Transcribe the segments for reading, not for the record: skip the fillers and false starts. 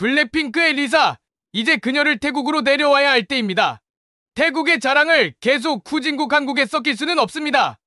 블랙핑크의 리사, 이제 그녀를 태국으로 내려와야 할 때입니다. 태국의 자랑을 계속 후진국 한국에 섞일 수는 없습니다.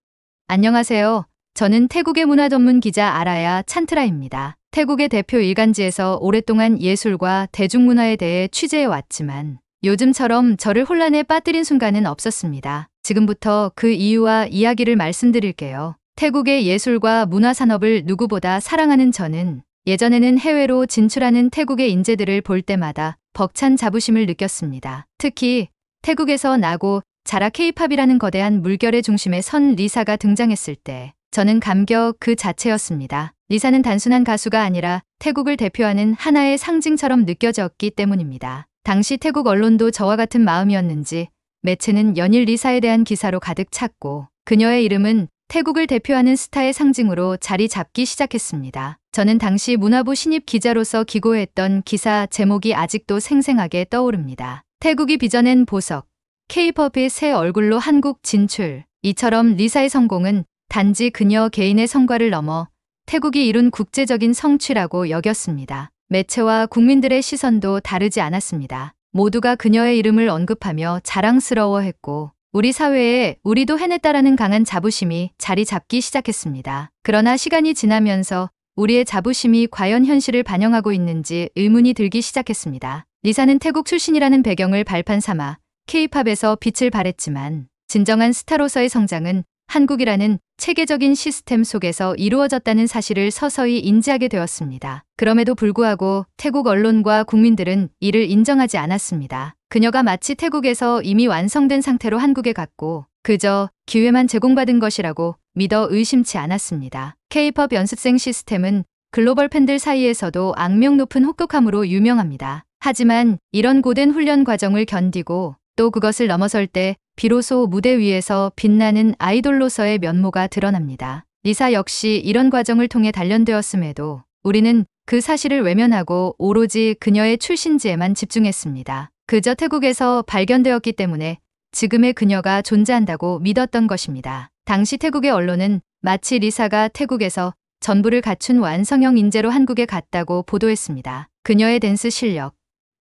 안녕하세요. 저는 태국의 문화 전문 기자 아라야 찬트라입니다. 태국의 대표 일간지에서 오랫동안 예술과 대중문화에 대해 취재해 왔지만 요즘처럼 저를 혼란에 빠뜨린 순간은 없었습니다. 지금부터 그 이유와 이야기를 말씀드릴게요. 태국의 예술과 문화 산업을 누구보다 사랑하는 저는 예전에는 해외로 진출하는 태국의 인재들을 볼 때마다 벅찬 자부심을 느꼈습니다. 특히 태국에서 나고 자라 K-팝이라는 거대한 물결의 중심에 선 리사가 등장했을 때 저는 감격 그 자체였습니다. 리사는 단순한 가수가 아니라 태국을 대표하는 하나의 상징처럼 느껴졌기 때문입니다. 당시 태국 언론도 저와 같은 마음이었는지 매체는 연일 리사에 대한 기사로 가득 찼고 그녀의 이름은 태국을 대표하는 스타의 상징으로 자리 잡기 시작했습니다. 저는 당시 문화부 신입 기자로서 기고했던 기사 제목이 아직도 생생하게 떠오릅니다. 태국이 빚어낸 보석, K-팝의 새 얼굴로 한국 진출. 이처럼 리사의 성공은 단지 그녀 개인의 성과를 넘어 태국이 이룬 국제적인 성취라고 여겼습니다. 매체와 국민들의 시선도 다르지 않았습니다. 모두가 그녀의 이름을 언급하며 자랑스러워했고 우리 사회에 우리도 해냈다라는 강한 자부심이 자리 잡기 시작했습니다. 그러나 시간이 지나면서 우리의 자부심이 과연 현실을 반영하고 있는지 의문이 들기 시작했습니다. 리사는 태국 출신이라는 배경을 발판 삼아 K-팝에서 빛을 발했지만 진정한 스타로서의 성장은 한국이라는 체계적인 시스템 속에서 이루어졌다는 사실을 서서히 인지하게 되었습니다. 그럼에도 불구하고 태국 언론과 국민들은 이를 인정하지 않았습니다. 그녀가 마치 태국에서 이미 완성된 상태로 한국에 갔고 그저 기회만 제공받은 것이라고 믿어 의심치 않았습니다. K-팝 연습생 시스템은 글로벌 팬들 사이에서도 악명 높은 혹독함으로 유명합니다. 하지만 이런 고된 훈련 과정을 견디고 또 그것을 넘어설 때 비로소 무대 위에서 빛나는 아이돌로서의 면모가 드러납니다. 리사 역시 이런 과정을 통해 단련되었음에도 우리는 그 사실을 외면하고 오로지 그녀의 출신지에만 집중했습니다. 그저 태국에서 발견되었기 때문에 지금의 그녀가 존재한다고 믿었던 것입니다. 당시 태국의 언론은 마치 리사가 태국에서 전부를 갖춘 완성형 인재로 한국에 갔다고 보도했습니다. 그녀의 댄스 실력,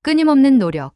끊임없는 노력,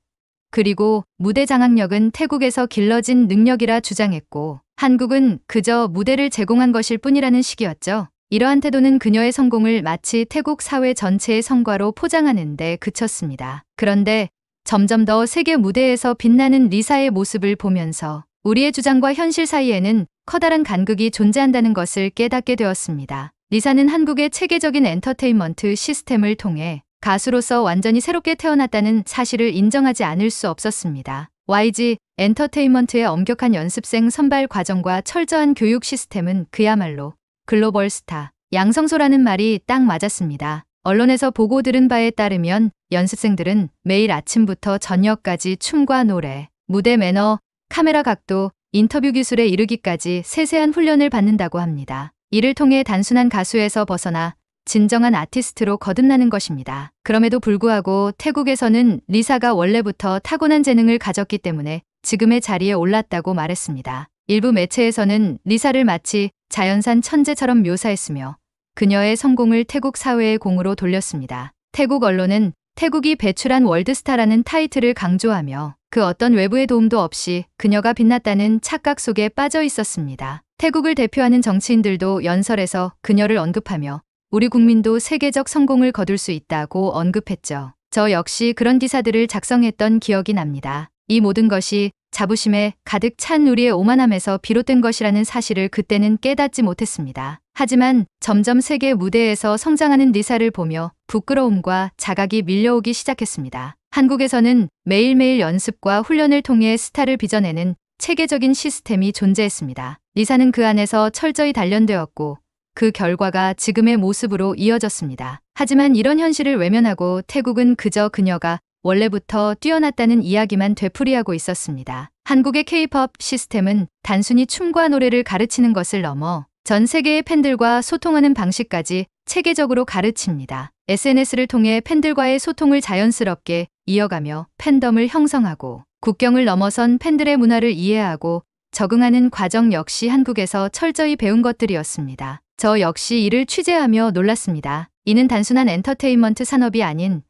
그리고 무대 장악력은 태국에서 길러진 능력이라 주장했고 한국은 그저 무대를 제공한 것일 뿐이라는 식이었죠. 이러한 태도는 그녀의 성공을 마치 태국 사회 전체의 성과로 포장하는 데 그쳤습니다. 그런데 점점 더 세계 무대에서 빛나는 리사의 모습을 보면서 우리의 주장과 현실 사이에는 커다란 간극이 존재한다는 것을 깨닫게 되었습니다. 리사는 한국의 체계적인 엔터테인먼트 시스템을 통해 가수로서 완전히 새롭게 태어났다는 사실을 인정하지 않을 수 없었습니다. YG 엔터테인먼트의 엄격한 연습생 선발 과정과 철저한 교육 시스템은 그야말로 글로벌 스타, 양성소라는 말이 딱 맞았습니다. 언론에서 보고 들은 바에 따르면 연습생들은 매일 아침부터 저녁까지 춤과 노래, 무대 매너, 카메라 각도, 인터뷰 기술에 이르기까지 세세한 훈련을 받는다고 합니다. 이를 통해 단순한 가수에서 벗어나 진정한 아티스트로 거듭나는 것입니다. 그럼에도 불구하고 태국에서는 리사가 원래부터 타고난 재능을 가졌기 때문에 지금의 자리에 올랐다고 말했습니다. 일부 매체에서는 리사를 마치 자연산 천재처럼 묘사했으며 그녀의 성공을 태국 사회의 공으로 돌렸습니다. 태국 언론은 태국이 배출한 월드스타라는 타이틀을 강조하며 그 어떤 외부의 도움도 없이 그녀가 빛났다는 착각 속에 빠져 있었습니다. 태국을 대표하는 정치인들도 연설에서 그녀를 언급하며 우리 국민도 세계적 성공을 거둘 수 있다고 언급했죠. 저 역시 그런 기사들을 작성했던 기억이 납니다. 이 모든 것이 자부심에 가득 찬 우리의 오만함에서 비롯된 것이라는 사실을 그때는 깨닫지 못했습니다. 하지만 점점 세계 무대에서 성장하는 리사를 보며 부끄러움과 자각이 밀려오기 시작했습니다. 한국에서는 매일매일 연습과 훈련을 통해 스타를 빚어내는 체계적인 시스템이 존재했습니다. 리사는 그 안에서 철저히 단련되었고 그 결과가 지금의 모습으로 이어졌습니다. 하지만 이런 현실을 외면하고 태국은 그저 그녀가 원래부터 뛰어났다는 이야기만 되풀이하고 있었습니다. 한국의 K-팝 시스템은 단순히 춤과 노래를 가르치는 것을 넘어 전 세계의 팬들과 소통하는 방식까지 체계적으로 가르칩니다. SNS를 통해 팬들과의 소통을 자연스럽게 이어가며 팬덤을 형성하고 국경을 넘어선 팬들의 문화를 이해하고 적응하는 과정 역시 한국에서 철저히 배운 것들이었습니다. 저 역시 이를 취재하며 놀랐습니다. 이는 단순한 엔터테인먼트 산업이 아닌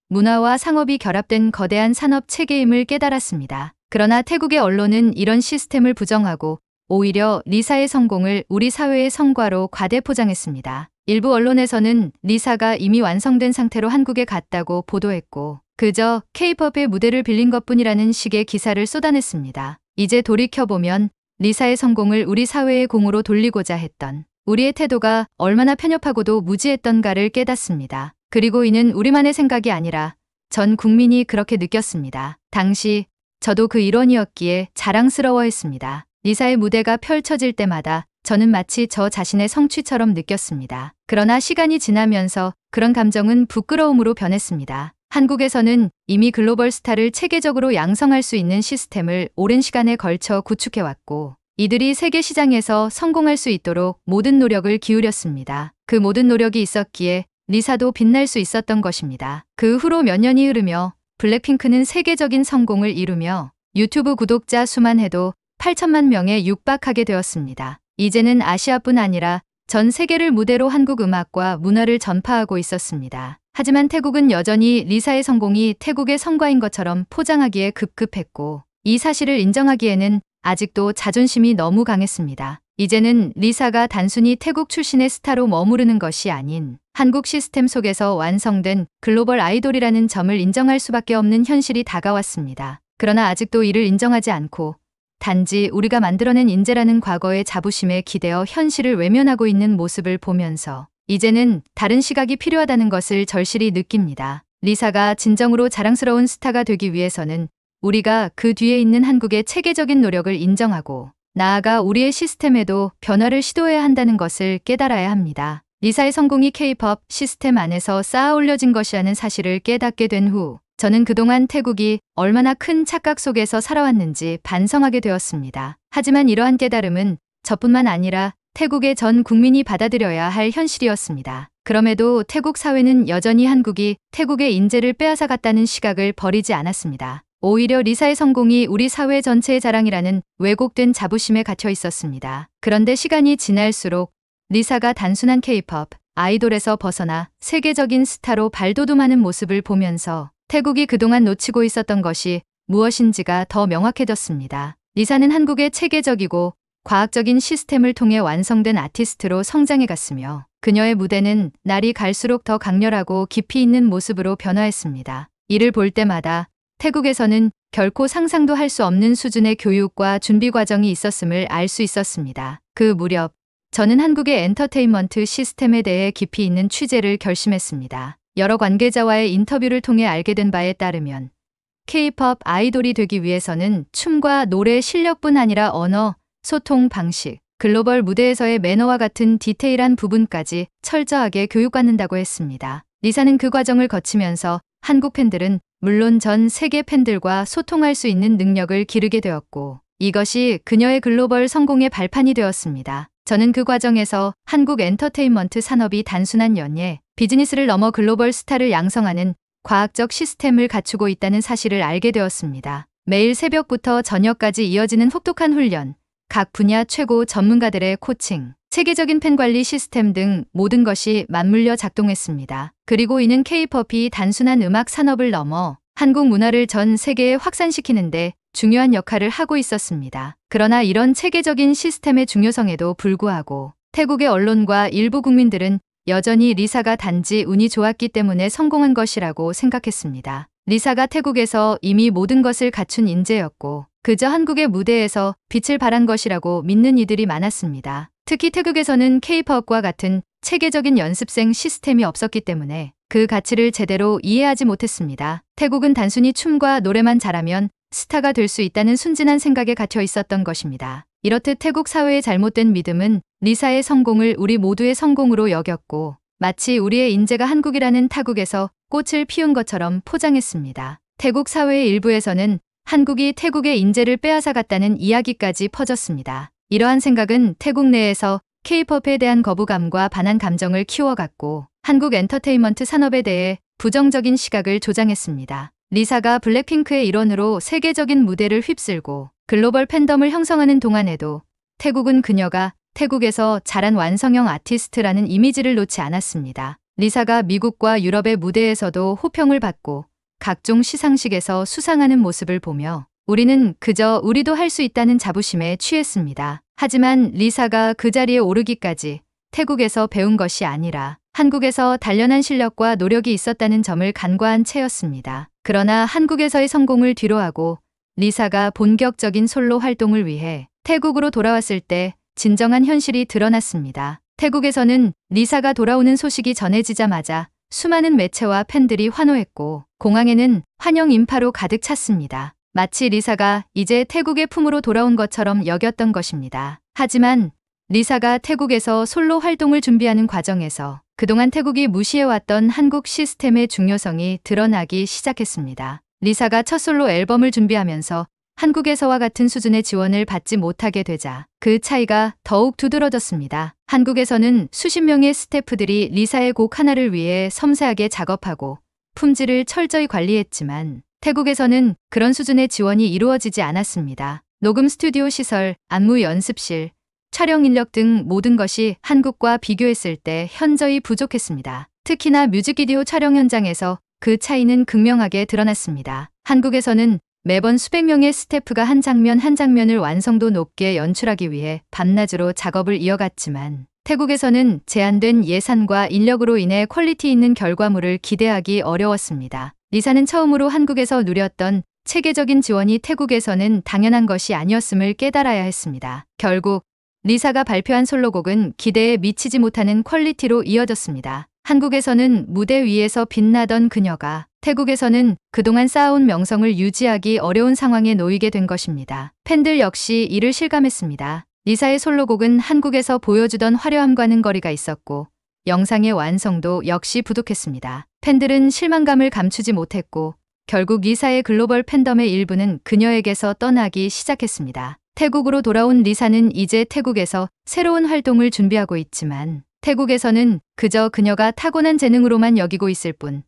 문화와 상업이 결합된 거대한 산업 체계임을 깨달았습니다. 그러나 태국의 언론은 이런 시스템을 부정하고 오히려 리사의 성공을 우리 사회의 성과로 과대 포장했습니다. 일부 언론에서는 리사가 이미 완성된 상태로 한국에 갔다고 보도했고 그저 K-팝의 무대를 빌린 것뿐이라는 식의 기사를 쏟아냈습니다. 이제 돌이켜보면 리사의 성공을 우리 사회의 공으로 돌리고자 했던 우리의 태도가 얼마나 편협하고도 무지했던가를 깨닫습니다. 그리고 이는 우리만의 생각이 아니라 전 국민이 그렇게 느꼈습니다. 당시 저도 그 일원이었기에 자랑스러워했습니다. 리사의 무대가 펼쳐질 때마다 저는 마치 저 자신의 성취처럼 느꼈습니다. 그러나 시간이 지나면서 그런 감정은 부끄러움으로 변했습니다. 한국에서는 이미 글로벌 스타를 체계적으로 양성할 수 있는 시스템을 오랜 시간에 걸쳐 구축해왔고 이들이 세계 시장에서 성공할 수 있도록 모든 노력을 기울였습니다. 그 모든 노력이 있었기에 리사도 빛날 수 있었던 것입니다. 그 후로 몇 년이 흐르며 블랙핑크는 세계적인 성공을 이루며 유튜브 구독자 수만 해도 8천만 명에 육박하게 되었습니다. 이제는 아시아뿐 아니라 전 세계를 무대로 한국 음악과 문화를 전파하고 있었습니다. 하지만 태국은 여전히 리사의 성공이 태국의 성과인 것처럼 포장하기에 급급했고 이 사실을 인정하기에는 아직도 자존심이 너무 강했습니다. 이제는 리사가 단순히 태국 출신의 스타로 머무르는 것이 아닌 한국 시스템 속에서 완성된 글로벌 아이돌이라는 점을 인정할 수밖에 없는 현실이 다가왔습니다. 그러나 아직도 이를 인정하지 않고 단지 우리가 만들어낸 인재라는 과거의 자부심에 기대어 현실을 외면하고 있는 모습을 보면서 이제는 다른 시각이 필요하다는 것을 절실히 느낍니다. 리사가 진정으로 자랑스러운 스타가 되기 위해서는 우리가 그 뒤에 있는 한국의 체계적인 노력을 인정하고 나아가 우리의 시스템에도 변화를 시도해야 한다는 것을 깨달아야 합니다. 리사의 성공이 K-팝 시스템 안에서 쌓아 올려진 것이라는 사실을 깨닫게 된 후 저는 그동안 태국이 얼마나 큰 착각 속에서 살아왔는지 반성하게 되었습니다. 하지만 이러한 깨달음은 저뿐만 아니라 태국의 전 국민이 받아들여야 할 현실이었습니다. 그럼에도 태국 사회는 여전히 한국이 태국의 인재를 빼앗아갔다는 시각을 버리지 않았습니다. 오히려 리사의 성공이 우리 사회 전체의 자랑이라는 왜곡된 자부심에 갇혀 있었습니다. 그런데 시간이 지날수록 리사가 단순한 K-팝 아이돌에서 벗어나 세계적인 스타로 발돋움하는 모습을 보면서 태국이 그동안 놓치고 있었던 것이 무엇인지가 더 명확해졌습니다. 리사는 한국의 체계적이고 과학적인 시스템을 통해 완성된 아티스트로 성장해갔으며 그녀의 무대는 날이 갈수록 더 강렬하고 깊이 있는 모습으로 변화했습니다. 이를 볼 때마다 태국에서는 결코 상상도 할 수 없는 수준의 교육과 준비 과정이 있었음을 알 수 있었습니다. 그 무렵 저는 한국의 엔터테인먼트 시스템에 대해 깊이 있는 취재를 결심했습니다. 여러 관계자와의 인터뷰를 통해 알게 된 바에 따르면 K-팝 아이돌이 되기 위해서는 춤과 노래 실력뿐 아니라 언어, 소통 방식, 글로벌 무대에서의 매너와 같은 디테일한 부분까지 철저하게 교육받는다고 했습니다. 리사는 그 과정을 거치면서 한국 팬들은 물론 전 세계 팬들과 소통할 수 있는 능력을 기르게 되었고 이것이 그녀의 글로벌 성공의 발판이 되었습니다. 저는 그 과정에서 한국 엔터테인먼트 산업이 단순한 연예, 비즈니스를 넘어 글로벌 스타를 양성하는 과학적 시스템을 갖추고 있다는 사실을 알게 되었습니다. 매일 새벽부터 저녁까지 이어지는 혹독한 훈련, 각 분야 최고 전문가들의 코칭, 체계적인 팬 관리 시스템 등 모든 것이 맞물려 작동했습니다. 그리고 이는 K-팝이 단순한 음악 산업을 넘어 한국 문화를 전 세계에 확산시키는데 중요한 역할을 하고 있었습니다. 그러나 이런 체계적인 시스템의 중요성에도 불구하고 태국의 언론과 일부 국민들은 여전히 리사가 단지 운이 좋았기 때문에 성공한 것이라고 생각했습니다. 리사가 태국에서 이미 모든 것을 갖춘 인재였고 그저 한국의 무대에서 빛을 발한 것이라고 믿는 이들이 많았습니다. 특히 태국에서는 K-팝과 같은 체계적인 연습생 시스템이 없었기 때문에 그 가치를 제대로 이해하지 못했습니다. 태국은 단순히 춤과 노래만 잘하면 스타가 될 수 있다는 순진한 생각에 갇혀 있었던 것입니다. 이렇듯 태국 사회의 잘못된 믿음은 리사의 성공을 우리 모두의 성공으로 여겼고 마치 우리의 인재가 한국이라는 타국에서 꽃을 피운 것처럼 포장했습니다. 태국 사회의 일부에서는 한국이 태국의 인재를 빼앗아갔다는 이야기까지 퍼졌습니다. 이러한 생각은 태국 내에서 K-팝에 대한 거부감과 반한 감정을 키워갔고 한국 엔터테인먼트 산업에 대해 부정적인 시각을 조장했습니다. 리사가 블랙핑크의 일원으로 세계적인 무대를 휩쓸고 글로벌 팬덤을 형성하는 동안에도 태국은 그녀가 태국에서 자란 완성형 아티스트라는 이미지를 놓지 않았습니다. 리사가 미국과 유럽의 무대에서도 호평을 받고 각종 시상식에서 수상하는 모습을 보며 우리는 그저 우리도 할 수 있다는 자부심에 취했습니다. 하지만 리사가 그 자리에 오르기까지 태국에서 배운 것이 아니라 한국에서 단련한 실력과 노력이 있었다는 점을 간과한 채였습니다. 그러나 한국에서의 성공을 뒤로하고 리사가 본격적인 솔로 활동을 위해 태국으로 돌아왔을 때 진정한 현실이 드러났습니다. 태국에서는 리사가 돌아오는 소식이 전해지자마자 수많은 매체와 팬들이 환호했고 공항에는 환영 인파로 가득 찼습니다. 마치 리사가 이제 태국의 품으로 돌아온 것처럼 여겼던 것입니다. 하지만 리사가 태국에서 솔로 활동을 준비하는 과정에서 그동안 태국이 무시해왔던 한국 시스템의 중요성이 드러나기 시작했습니다. 리사가 첫 솔로 앨범을 준비하면서 한국에서와 같은 수준의 지원을 받지 못하게 되자 그 차이가 더욱 두드러졌습니다. 한국에서는 수십 명의 스태프들이 리사의 곡 하나를 위해 섬세하게 작업하고 품질을 철저히 관리했지만 태국에서는 그런 수준의 지원이 이루어지지 않았습니다. 녹음 스튜디오 시설, 안무 연습실, 촬영 인력 등 모든 것이 한국과 비교했을 때 현저히 부족했습니다. 특히나 뮤직비디오 촬영 현장에서 그 차이는 극명하게 드러났습니다. 한국에서는 매번 수백 명의 스태프가 한 장면 한 장면을 완성도 높게 연출하기 위해 밤낮으로 작업을 이어갔지만 태국에서는 제한된 예산과 인력으로 인해 퀄리티 있는 결과물을 기대하기 어려웠습니다. 리사는 처음으로 한국에서 누렸던 체계적인 지원이 태국에서는 당연한 것이 아니었음을 깨달아야 했습니다. 결국 리사가 발표한 솔로곡은 기대에 미치지 못하는 퀄리티로 이어졌습니다. 한국에서는 무대 위에서 빛나던 그녀가 태국에서는 그동안 쌓아온 명성을 유지하기 어려운 상황에 놓이게 된 것입니다. 팬들 역시 이를 실감했습니다. 리사의 솔로곡은 한국에서 보여주던 화려함과는 거리가 있었고 영상의 완성도 역시 부족했습니다. 팬들은 실망감을 감추지 못했고 결국 리사의 글로벌 팬덤의 일부는 그녀에게서 떠나기 시작했습니다. 태국으로 돌아온 리사는 이제 태국에서 새로운 활동을 준비하고 있지만 태국에서는 그저 그녀가 타고난 재능으로만 여기고 있을 뿐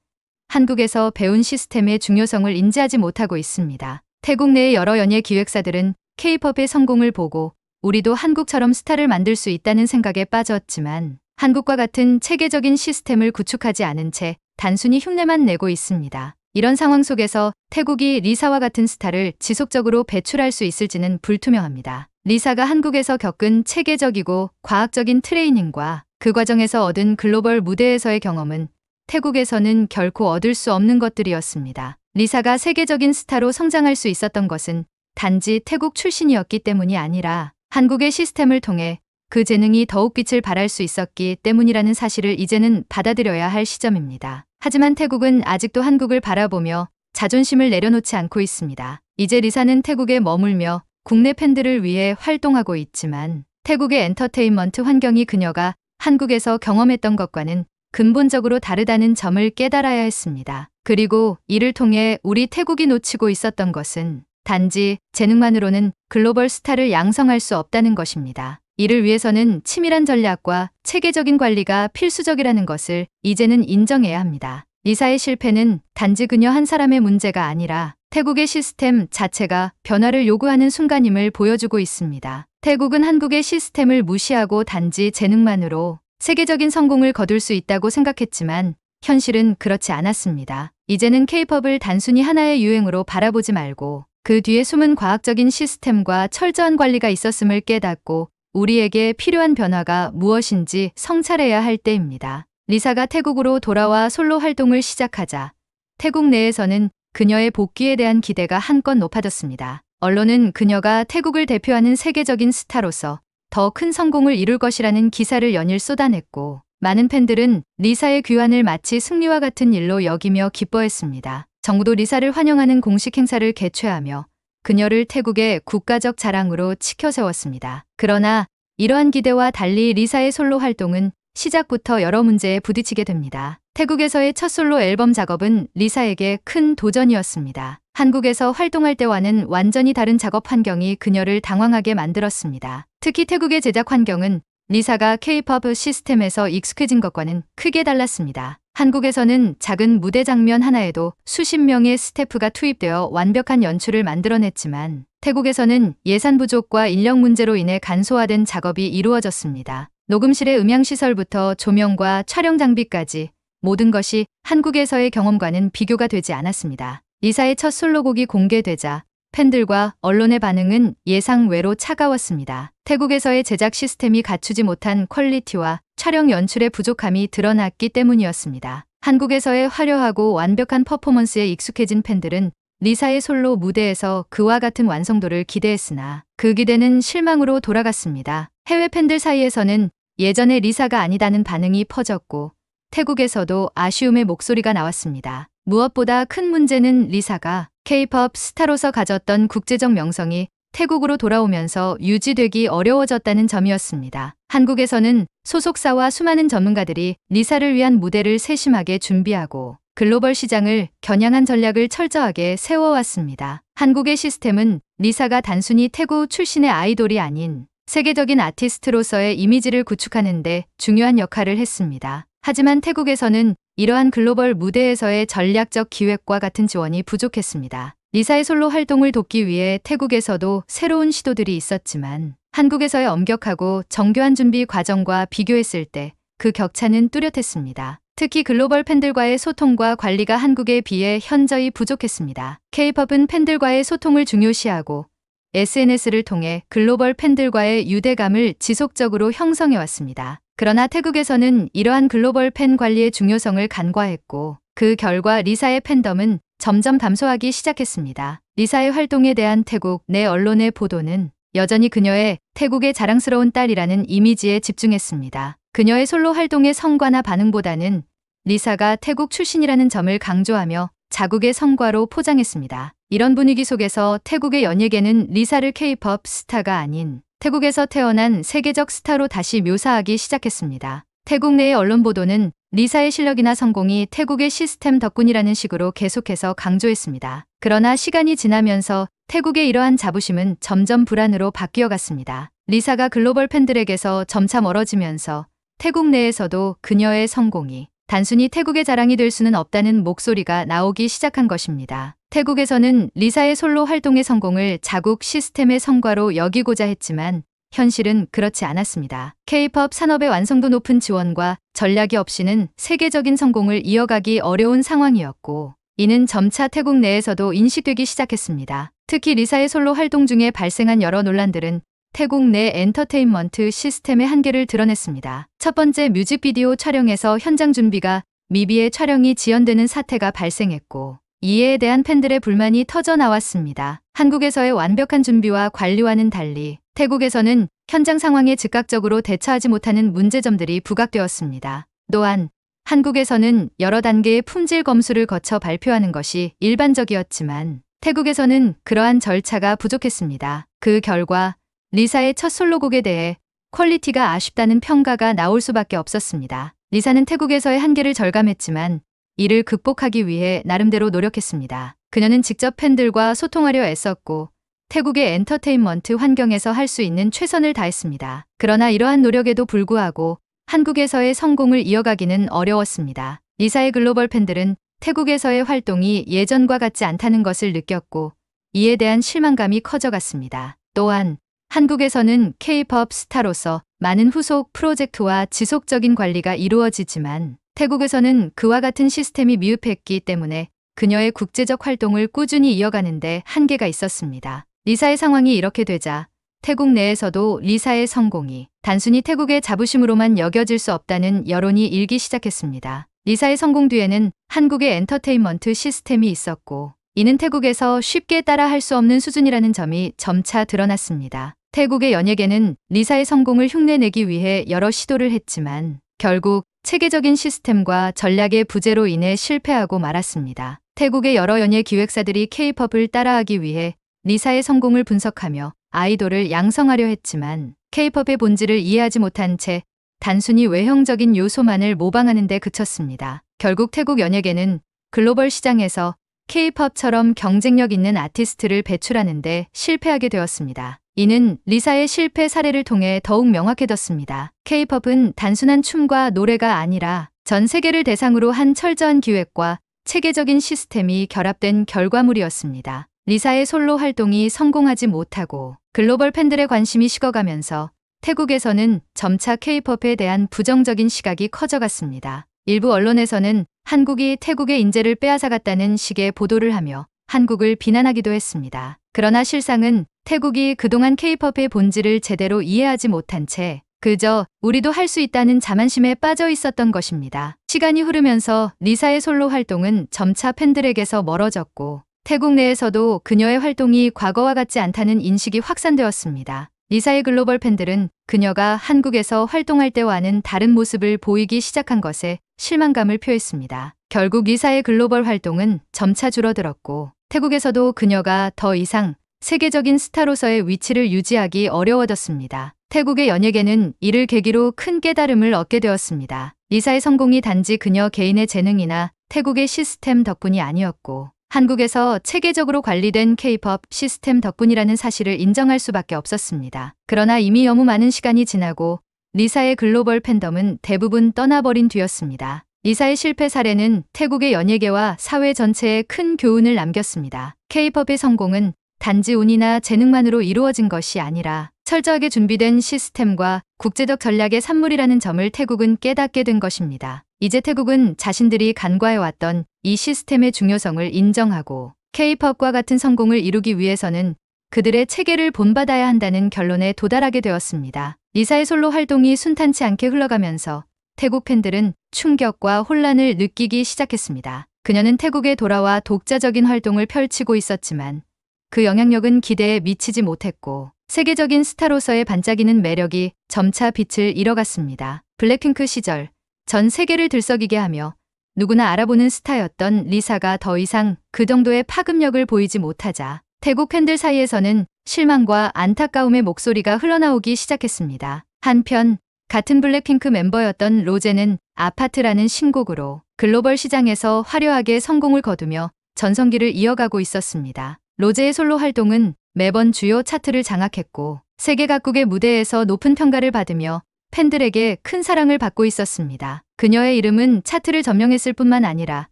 한국에서 배운 시스템의 중요성을 인지하지 못하고 있습니다. 태국 내의 여러 연예 기획사들은 K-팝의 성공을 보고 우리도 한국처럼 스타를 만들 수 있다는 생각에 빠졌지만 한국과 같은 체계적인 시스템을 구축하지 않은 채 단순히 흉내만 내고 있습니다. 이런 상황 속에서 태국이 리사와 같은 스타를 지속적으로 배출할 수 있을지는 불투명합니다. 리사가 한국에서 겪은 체계적이고 과학적인 트레이닝과 그 과정에서 얻은 글로벌 무대에서의 경험은 태국에서는 결코 얻을 수 없는 것들이었습니다. 리사가 세계적인 스타로 성장할 수 있었던 것은 단지 태국 출신이었기 때문이 아니라 한국의 시스템을 통해 그 재능이 더욱 빛을 발할 수 있었기 때문이라는 사실을 이제는 받아들여야 할 시점입니다. 하지만 태국은 아직도 한국을 바라보며 자존심을 내려놓지 않고 있습니다. 이제 리사는 태국에 머물며 국내 팬들을 위해 활동하고 있지만 태국의 엔터테인먼트 환경이 그녀가 한국에서 경험했던 것과는 근본적으로 다르다는 점을 깨달아야 했습니다. 그리고 이를 통해 우리 태국이 놓치고 있었던 것은 단지 재능만으로는 글로벌 스타를 양성할 수 없다는 것입니다. 이를 위해서는 치밀한 전략과 체계적인 관리가 필수적이라는 것을 이제는 인정해야 합니다. 리사의 실패는 단지 그녀 한 사람의 문제가 아니라 태국의 시스템 자체가 변화를 요구하는 순간임을 보여주고 있습니다. 태국은 한국의 시스템을 무시하고 단지 재능만으로 세계적인 성공을 거둘 수 있다고 생각했지만 현실은 그렇지 않았습니다. 이제는 K-팝을 단순히 하나의 유행으로 바라보지 말고 그 뒤에 숨은 과학적인 시스템과 철저한 관리가 있었음을 깨닫고 우리에게 필요한 변화가 무엇인지 성찰해야 할 때입니다. 리사가 태국으로 돌아와 솔로 활동을 시작하자 태국 내에서는 그녀의 복귀에 대한 기대가 한껏 높아졌습니다. 언론은 그녀가 태국을 대표하는 세계적인 스타로서 더 큰 성공을 이룰 것이라는 기사를 연일 쏟아냈고 많은 팬들은 리사의 귀환을 마치 승리와 같은 일로 여기며 기뻐했습니다. 정부도 리사를 환영하는 공식 행사를 개최하며 그녀를 태국의 국가적 자랑으로 치켜세웠습니다. 그러나 이러한 기대와 달리 리사의 솔로 활동은 시작부터 여러 문제에 부딪히게 됩니다. 태국에서의 첫 솔로 앨범 작업은 리사에게 큰 도전이었습니다. 한국에서 활동할 때와는 완전히 다른 작업 환경이 그녀를 당황하게 만들었습니다. 특히 태국의 제작 환경은 리사가 K-팝 시스템에서 익숙해진 것과는 크게 달랐습니다. 한국에서는 작은 무대 장면 하나에도 수십 명의 스태프가 투입되어 완벽한 연출을 만들어냈지만 태국에서는 예산 부족과 인력 문제로 인해 간소화된 작업이 이루어졌습니다. 녹음실의 음향시설부터 조명과 촬영 장비까지 모든 것이 한국에서의 경험과는 비교가 되지 않았습니다. 리사의 첫 솔로곡이 공개되자 팬들과 언론의 반응은 예상외로 차가웠습니다. 태국에서의 제작 시스템이 갖추지 못한 퀄리티와 촬영 연출의 부족함이 드러났기 때문이었습니다. 한국에서의 화려하고 완벽한 퍼포먼스에 익숙해진 팬들은 리사의 솔로 무대에서 그와 같은 완성도를 기대했으나 그 기대는 실망으로 돌아갔습니다. 해외 팬들 사이에서는 예전의 리사가 아니다는 반응이 퍼졌고 태국에서도 아쉬움의 목소리가 나왔습니다. 무엇보다 큰 문제는 리사가 K-팝 스타로서 가졌던 국제적 명성이 태국으로 돌아오면서 유지되기 어려워졌다는 점이었습니다. 한국에서는 소속사와 수많은 전문가들이 리사를 위한 무대를 세심하게 준비하고 글로벌 시장을 겨냥한 전략을 철저하게 세워왔습니다. 한국의 시스템은 리사가 단순히 태국 출신의 아이돌이 아닌 세계적인 아티스트로서의 이미지를 구축하는 데 중요한 역할을 했습니다. 하지만 태국에서는 이러한 글로벌 무대에서의 전략적 기획과 같은 지원이 부족했습니다. 리사의 솔로 활동을 돕기 위해 태국에서도 새로운 시도들이 있었지만 한국에서의 엄격하고 정교한 준비 과정과 비교했을 때 그 격차는 뚜렷했습니다. 특히 글로벌 팬들과의 소통과 관리가 한국에 비해 현저히 부족했습니다. K-팝은 팬들과의 소통을 중요시하고 SNS를 통해 글로벌 팬들과의 유대감을 지속적으로 형성해왔습니다. 그러나 태국에서는 이러한 글로벌 팬 관리의 중요성을 간과했고 그 결과 리사의 팬덤은 점점 감소하기 시작했습니다. 리사의 활동에 대한 태국 내 언론의 보도는 여전히 그녀의 태국의 자랑스러운 딸이라는 이미지에 집중했습니다. 그녀의 솔로 활동의 성과나 반응보다는 리사가 태국 출신이라는 점을 강조하며 자국의 성과로 포장했습니다. 이런 분위기 속에서 태국의 연예계는 리사를 K-팝 스타가 아닌 태국에서 태어난 세계적 스타로 다시 묘사하기 시작했습니다. 태국 내의 언론 보도는 리사의 실력이나 성공이 태국의 시스템 덕분이라는 식으로 계속해서 강조했습니다. 그러나 시간이 지나면서 태국의 이러한 자부심은 점점 불안으로 바뀌어갔습니다. 리사가 글로벌 팬들에게서 점차 멀어지면서 태국 내에서도 그녀의 성공이 단순히 태국의 자랑이 될 수는 없다는 목소리가 나오기 시작한 것입니다. 태국에서는 리사의 솔로 활동의 성공을 자국 시스템의 성과로 여기고자 했지만 현실은 그렇지 않았습니다. K-팝 산업의 완성도 높은 지원과 전략이 없이는 세계적인 성공을 이어가기 어려운 상황이었고 이는 점차 태국 내에서도 인식되기 시작했습니다. 특히 리사의 솔로 활동 중에 발생한 여러 논란들은 태국 내 엔터테인먼트 시스템의 한계를 드러냈습니다. 첫 번째, 뮤직비디오 촬영에서 현장 준비가 미비해 촬영이 지연되는 사태가 발생했고 이에 대한 팬들의 불만이 터져 나왔습니다. 한국에서의 완벽한 준비와 관리와는 달리 태국에서는 현장 상황에 즉각적으로 대처하지 못하는 문제점들이 부각되었습니다. 또한 한국에서는 여러 단계의 품질 검수를 거쳐 발표하는 것이 일반적이었지만 태국에서는 그러한 절차가 부족했습니다. 그 결과 리사의 첫 솔로곡에 대해 퀄리티가 아쉽다는 평가가 나올 수밖에 없었습니다. 리사는 태국에서의 한계를 절감했지만 이를 극복하기 위해 나름대로 노력했습니다. 그녀는 직접 팬들과 소통하려 애썼고 태국의 엔터테인먼트 환경에서 할 수 있는 최선을 다했습니다. 그러나 이러한 노력에도 불구하고 한국에서의 성공을 이어가기는 어려웠습니다. 리사의 글로벌 팬들은 태국에서의 활동이 예전과 같지 않다는 것을 느꼈고 이에 대한 실망감이 커져갔습니다. 또한 한국에서는 K-팝 스타로서 많은 후속 프로젝트와 지속적인 관리가 이루어지지만 태국에서는 그와 같은 시스템이 미흡했기 때문에 그녀의 국제적 활동을 꾸준히 이어가는데 한계가 있었습니다. 리사의 상황이 이렇게 되자 태국 내에서도 리사의 성공이 단순히 태국의 자부심으로만 여겨질 수 없다는 여론이 일기 시작했습니다. 리사의 성공 뒤에는 한국의 엔터테인먼트 시스템이 있었고 이는 태국에서 쉽게 따라할 수 없는 수준이라는 점이 점차 드러났습니다. 태국의 연예계는 리사의 성공을 흉내내기 위해 여러 시도를 했지만 결국 체계적인 시스템과 전략의 부재로 인해 실패하고 말았습니다. 태국의 여러 연예 기획사들이 K-팝을 따라하기 위해 리사의 성공을 분석하며 아이돌을 양성하려 했지만 K-팝의 본질을 이해하지 못한 채 단순히 외형적인 요소만을 모방하는 데 그쳤습니다. 결국 태국 연예계는 글로벌 시장에서 K-팝처럼 경쟁력 있는 아티스트를 배출하는 데 실패하게 되었습니다. 이는 리사의 실패 사례를 통해 더욱 명확해졌습니다. K-팝은 단순한 춤과 노래가 아니라 전 세계를 대상으로 한 철저한 기획과 체계적인 시스템이 결합된 결과물이었습니다. 리사의 솔로 활동이 성공하지 못하고 글로벌 팬들의 관심이 식어가면서 태국에서는 점차 K-팝에 대한 부정적인 시각이 커져갔습니다. 일부 언론에서는 한국이 태국의 인재를 빼앗아갔다는 식의 보도를 하며 한국을 비난하기도 했습니다. 그러나 실상은 태국이 그동안 K-팝의 본질을 제대로 이해하지 못한 채 그저 우리도 할 수 있다는 자만심에 빠져 있었던 것입니다. 시간이 흐르면서 리사의 솔로 활동은 점차 팬들에게서 멀어졌고 태국 내에서도 그녀의 활동이 과거와 같지 않다는 인식이 확산되었습니다. 리사의 글로벌 팬들은 그녀가 한국에서 활동할 때와는 다른 모습을 보이기 시작한 것에 실망감을 표했습니다. 결국 리사의 글로벌 활동은 점차 줄어들었고 태국에서도 그녀가 더 이상 세계적인 스타로서의 위치를 유지하기 어려워졌습니다. 태국의 연예계는 이를 계기로 큰 깨달음을 얻게 되었습니다. 리사의 성공이 단지 그녀 개인의 재능이나 태국의 시스템 덕분이 아니었고 한국에서 체계적으로 관리된 K-팝 시스템 덕분이라는 사실을 인정할 수밖에 없었습니다. 그러나 이미 너무 많은 시간이 지나고 리사의 글로벌 팬덤은 대부분 떠나버린 뒤였습니다. 리사의 실패 사례는 태국의 연예계와 사회 전체에 큰 교훈을 남겼습니다. K-팝의 성공은 단지 운이나 재능만으로 이루어진 것이 아니라 철저하게 준비된 시스템과 국제적 전략의 산물이라는 점을 태국은 깨닫게 된 것입니다. 이제 태국은 자신들이 간과해왔던 이 시스템의 중요성을 인정하고 K-팝과 같은 성공을 이루기 위해서는 그들의 체계를 본받아야 한다는 결론에 도달하게 되었습니다. 리사의 솔로 활동이 순탄치 않게 흘러가면서 태국 팬들은 충격과 혼란을 느끼기 시작했습니다. 그녀는 태국에 돌아와 독자적인 활동을 펼치고 있었지만 그 영향력은 기대에 미치지 못했고 세계적인 스타로서의 반짝이는 매력이 점차 빛을 잃어갔습니다. 블랙핑크 시절 전 세계를 들썩이게 하며 누구나 알아보는 스타였던 리사가 더 이상 그 정도의 파급력을 보이지 못하자 태국 팬들 사이에서는 실망과 안타까움의 목소리가 흘러나오기 시작했습니다. 한편 같은 블랙핑크 멤버였던 로제는 아파트라는 신곡으로 글로벌 시장에서 화려하게 성공을 거두며 전성기를 이어가고 있었습니다. 로제의 솔로 활동은 매번 주요 차트를 장악했고 세계 각국의 무대에서 높은 평가를 받으며 팬들에게 큰 사랑을 받고 있었습니다. 그녀의 이름은 차트를 점령했을 뿐만 아니라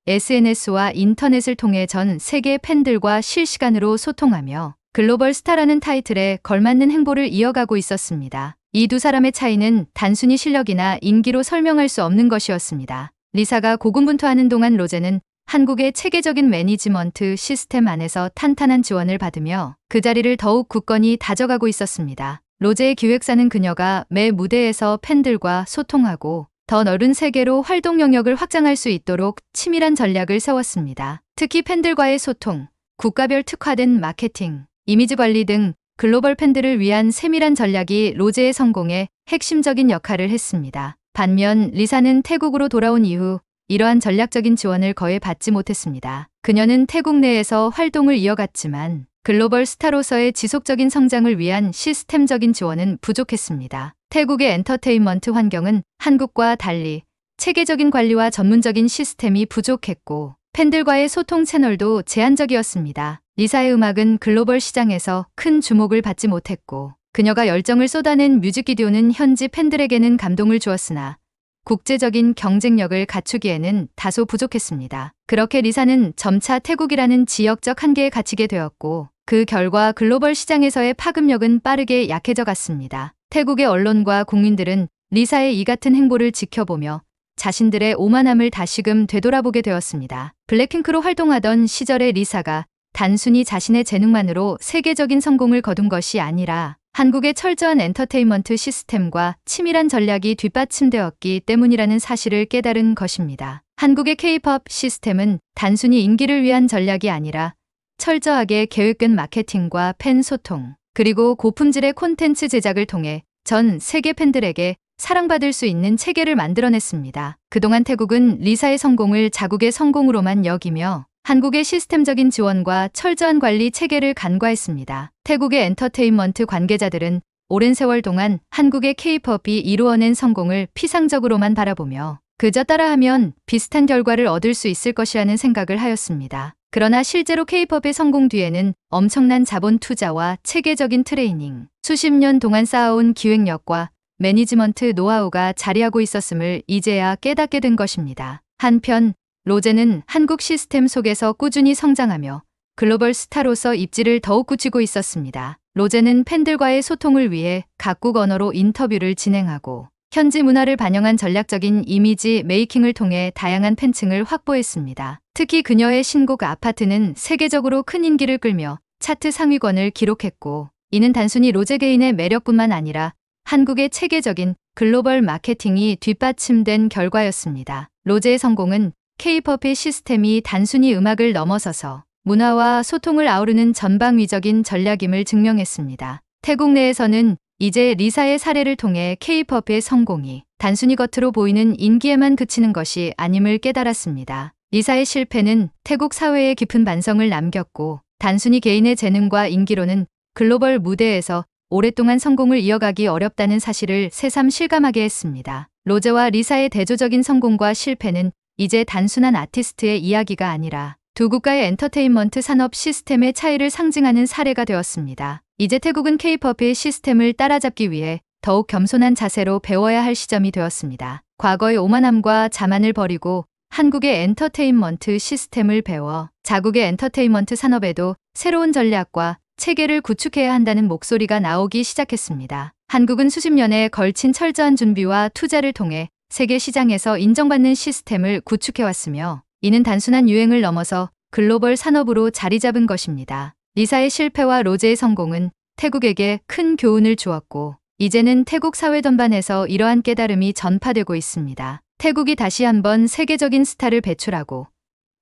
SNS와 인터넷을 통해 전 세계 팬들과 실시간으로 소통하며 글로벌 스타라는 타이틀에 걸맞는 행보를 이어가고 있었습니다. 이 두 사람의 차이는 단순히 실력이나 인기로 설명할 수 없는 것이었습니다. 리사가 고군분투하는 동안 로제는 한국의 체계적인 매니지먼트 시스템 안에서 탄탄한 지원을 받으며 그 자리를 더욱 굳건히 다져가고 있었습니다. 로제의 기획사는 그녀가 매 무대에서 팬들과 소통하고 더 넓은 세계로 활동 영역을 확장할 수 있도록 치밀한 전략을 세웠습니다. 특히 팬들과의 소통, 국가별 특화된 마케팅, 이미지 관리 등 글로벌 팬들을 위한 세밀한 전략이 로제의 성공에 핵심적인 역할을 했습니다. 반면 리사는 태국으로 돌아온 이후 이러한 전략적인 지원을 거의 받지 못했습니다. 그녀는 태국 내에서 활동을 이어갔지만 글로벌 스타로서의 지속적인 성장을 위한 시스템적인 지원은 부족했습니다. 태국의 엔터테인먼트 환경은 한국과 달리 체계적인 관리와 전문적인 시스템이 부족했고 팬들과의 소통 채널도 제한적이었습니다. 리사의 음악은 글로벌 시장에서 큰 주목을 받지 못했고 그녀가 열정을 쏟아낸 뮤직비디오는 현지 팬들에게는 감동을 주었으나 국제적인 경쟁력을 갖추기에는 다소 부족했습니다. 그렇게 리사는 점차 태국이라는 지역적 한계에 갇히게 되었고 그 결과 글로벌 시장에서의 파급력은 빠르게 약해져 갔습니다. 태국의 언론과 국민들은 리사의 이 같은 행보를 지켜보며 자신들의 오만함을 다시금 되돌아보게 되었습니다. 블랙핑크로 활동하던 시절의 리사가 단순히 자신의 재능만으로 세계적인 성공을 거둔 것이 아니라 한국의 철저한 엔터테인먼트 시스템과 치밀한 전략이 뒷받침되었기 때문이라는 사실을 깨달은 것입니다. 한국의 K-팝 시스템은 단순히 인기를 위한 전략이 아니라 철저하게 계획된 마케팅과 팬 소통, 그리고 고품질의 콘텐츠 제작을 통해 전 세계 팬들에게 사랑받을 수 있는 체계를 만들어냈습니다. 그동안 태국은 리사의 성공을 자국의 성공으로만 여기며 한국의 시스템적인 지원과 철저한 관리 체계를 간과했습니다. 태국의 엔터테인먼트 관계자들은 오랜 세월 동안 한국의 K-팝이 이루어낸 성공을 피상적으로만 바라보며 그저 따라하면 비슷한 결과를 얻을 수 있을 것이라는 생각을 하였습니다. 그러나 실제로 K-팝의 성공 뒤에는 엄청난 자본 투자와 체계적인 트레이닝, 수십 년 동안 쌓아온 기획력과 매니지먼트 노하우가 자리하고 있었음을 이제야 깨닫게 된 것입니다. 한편 로제는 한국 시스템 속에서 꾸준히 성장하며 글로벌 스타로서 입지를 더욱 굳히고 있었습니다. 로제는 팬들과의 소통을 위해 각국 언어로 인터뷰를 진행하고 현지 문화를 반영한 전략적인 이미지 메이킹을 통해 다양한 팬층을 확보했습니다. 특히 그녀의 신곡 아파트는 세계적으로 큰 인기를 끌며 차트 상위권을 기록했고, 이는 단순히 로제 개인의 매력뿐만 아니라 한국의 체계적인 글로벌 마케팅이 뒷받침된 결과였습니다. 로제의 성공은 K-팝의 시스템이 단순히 음악을 넘어서서 문화와 소통을 아우르는 전방위적인 전략임을 증명했습니다. 태국 내에서는 이제 리사의 사례를 통해 K-팝의 성공이 단순히 겉으로 보이는 인기에만 그치는 것이 아님을 깨달았습니다. 리사의 실패는 태국 사회에 깊은 반성을 남겼고, 단순히 개인의 재능과 인기로는 글로벌 무대에서 오랫동안 성공을 이어가기 어렵다는 사실을 새삼 실감하게 했습니다. 로제와 리사의 대조적인 성공과 실패는 이제 단순한 아티스트의 이야기가 아니라 두 국가의 엔터테인먼트 산업 시스템의 차이를 상징하는 사례가 되었습니다. 이제 태국은 K-팝의 시스템을 따라잡기 위해 더욱 겸손한 자세로 배워야 할 시점이 되었습니다. 과거의 오만함과 자만을 버리고 한국의 엔터테인먼트 시스템을 배워 자국의 엔터테인먼트 산업에도 새로운 전략과 체계를 구축해야 한다는 목소리가 나오기 시작했습니다. 한국은 수십 년에 걸친 철저한 준비와 투자를 통해 세계 시장에서 인정받는 시스템을 구축해왔으며, 이는 단순한 유행을 넘어서 글로벌 산업으로 자리 잡은 것입니다. 리사의 실패와 로제의 성공은 태국에게 큰 교훈을 주었고, 이제는 태국 사회 전반에서 이러한 깨달음이 전파되고 있습니다. 태국이 다시 한번 세계적인 스타를 배출하고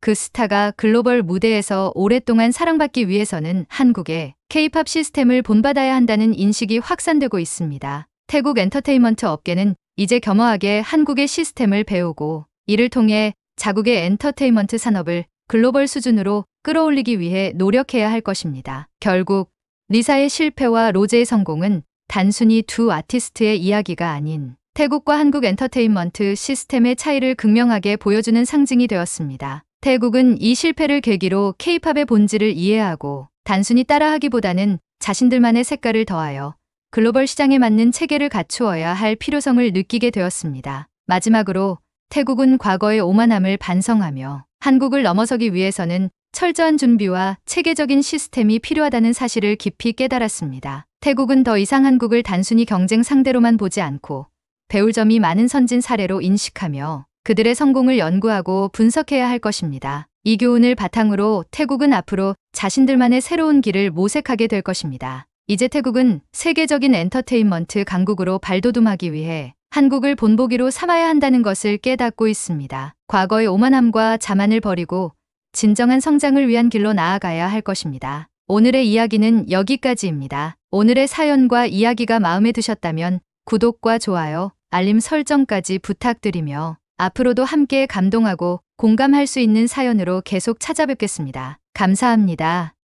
그 스타가 글로벌 무대에서 오랫동안 사랑받기 위해서는 한국의 K-팝 시스템을 본받아야 한다는 인식이 확산되고 있습니다. 태국 엔터테인먼트 업계는 이제 겸허하게 한국의 시스템을 배우고, 이를 통해 자국의 엔터테인먼트 산업을 글로벌 수준으로 끌어올리기 위해 노력해야 할 것입니다. 결국 리사의 실패와 로제의 성공은 단순히 두 아티스트의 이야기가 아닌 태국과 한국 엔터테인먼트 시스템의 차이를 극명하게 보여주는 상징이 되었습니다. 태국은 이 실패를 계기로 K-팝의 본질을 이해하고 단순히 따라하기보다는 자신들만의 색깔을 더하여 글로벌 시장에 맞는 체계를 갖추어야 할 필요성을 느끼게 되었습니다. 마지막으로 태국은 과거의 오만함을 반성하며 한국을 넘어서기 위해서는 철저한 준비와 체계적인 시스템이 필요하다는 사실을 깊이 깨달았습니다. 태국은 더 이상 한국을 단순히 경쟁 상대로만 보지 않고 배울 점이 많은 선진 사례로 인식하며 그들의 성공을 연구하고 분석해야 할 것입니다. 이 교훈을 바탕으로 태국은 앞으로 자신들만의 새로운 길을 모색하게 될 것입니다. 이제 태국은 세계적인 엔터테인먼트 강국으로 발돋움하기 위해 한국을 본보기로 삼아야 한다는 것을 깨닫고 있습니다. 과거의 오만함과 자만을 버리고 진정한 성장을 위한 길로 나아가야 할 것입니다. 오늘의 이야기는 여기까지입니다. 오늘의 사연과 이야기가 마음에 드셨다면 구독과 좋아요, 알림 설정까지 부탁드리며 앞으로도 함께 감동하고 공감할 수 있는 사연으로 계속 찾아뵙겠습니다. 감사합니다.